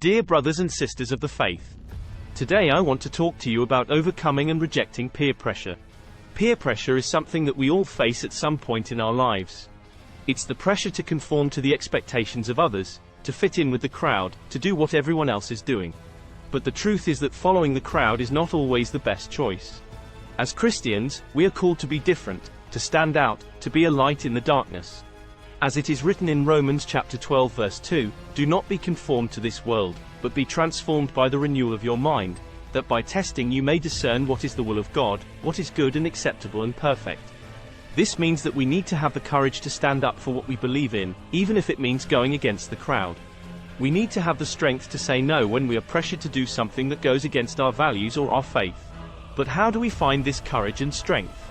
Dear brothers and sisters of the faith, today I want to talk to you about overcoming and rejecting peer pressure. Peer pressure is something that we all face at some point in our lives. It's the pressure to conform to the expectations of others, to fit in with the crowd, to do what everyone else is doing. But the truth is that following the crowd is not always the best choice. As Christians, we are called to be different, to stand out, to be a light in the darkness. As it is written in Romans chapter 12 verse 2, do not be conformed to this world, but be transformed by the renewal of your mind, that by testing you may discern what is the will of God, what is good and acceptable and perfect. This means that we need to have the courage to stand up for what we believe in, even if it means going against the crowd. We need to have the strength to say no when we are pressured to do something that goes against our values or our faith. But how do we find this courage and strength?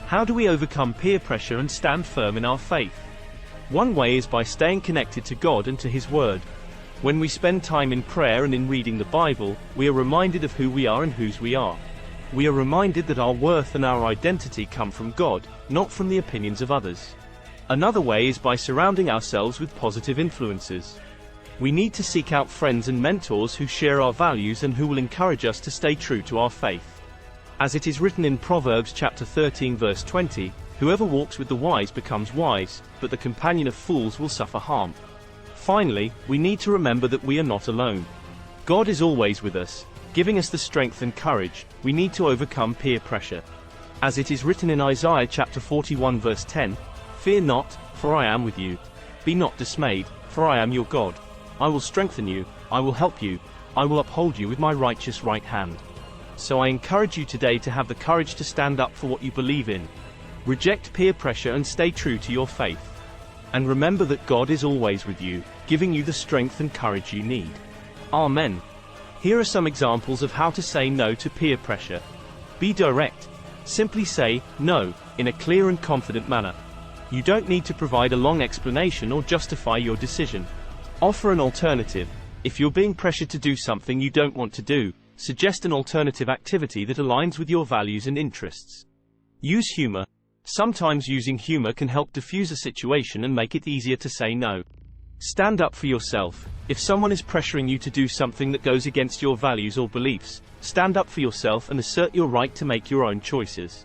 How do we overcome peer pressure and stand firm in our faith? One way is by staying connected to God and to His Word. When we spend time in prayer and in reading the Bible, we are reminded of who we are and whose we are. We are reminded that our worth and our identity come from God, not from the opinions of others. Another way is by surrounding ourselves with positive influences. We need to seek out friends and mentors who share our values and who will encourage us to stay true to our faith. As it is written in Proverbs chapter 13 verse 20, whoever walks with the wise becomes wise, but the companion of fools will suffer harm. Finally, we need to remember that we are not alone. God is always with us, giving us the strength and courage. We need to overcome peer pressure. As it is written in Isaiah chapter 41 verse 10, fear not, for I am with you. Be not dismayed, for I am your God. I will strengthen you, I will help you, I will uphold you with my righteous right hand. So I encourage you today to have the courage to stand up for what you believe in. Reject peer pressure and stay true to your faith. And remember that God is always with you, giving you the strength and courage you need. Amen. Here are some examples of how to say no to peer pressure. Be direct. Simply say no in a clear and confident manner. You don't need to provide a long explanation or justify your decision. Offer an alternative. If you're being pressured to do something you don't want to do, suggest an alternative activity that aligns with your values and interests. Use humor. Sometimes using humor can help diffuse a situation and make it easier to say no. Stand up for yourself. If someone is pressuring you to do something that goes against your values or beliefs, stand up for yourself and assert your right to make your own choices.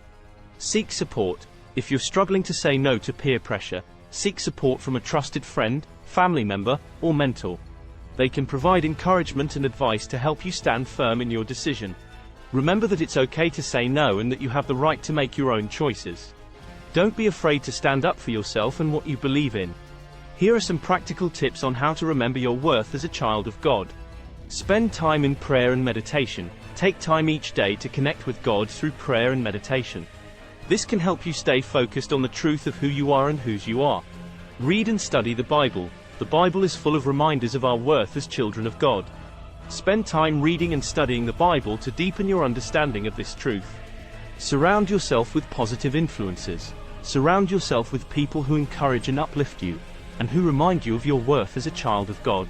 Seek support. If you're struggling to say no to peer pressure, seek support from a trusted friend, family member, or mentor. They can provide encouragement and advice to help you stand firm in your decision. Remember that it's okay to say no and that you have the right to make your own choices. Don't be afraid to stand up for yourself and what you believe in. Here are some practical tips on how to remember your worth as a child of God. Spend time in prayer and meditation. Take time each day to connect with God through prayer and meditation. This can help you stay focused on the truth of who you are and whose you are. Read and study the Bible. The Bible is full of reminders of our worth as children of God. Spend time reading and studying the Bible to deepen your understanding of this truth. Surround yourself with positive influences. Surround yourself with people who encourage and uplift you, and who remind you of your worth as a child of God.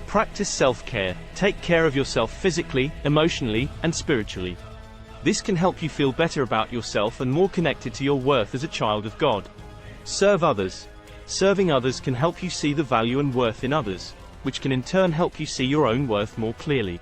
Practice self-care. Take care of yourself physically, emotionally, and spiritually. This can help you feel better about yourself and more connected to your worth as a child of God. Serve others. Serving others can help you see the value and worth in others, which can in turn help you see your own worth more clearly.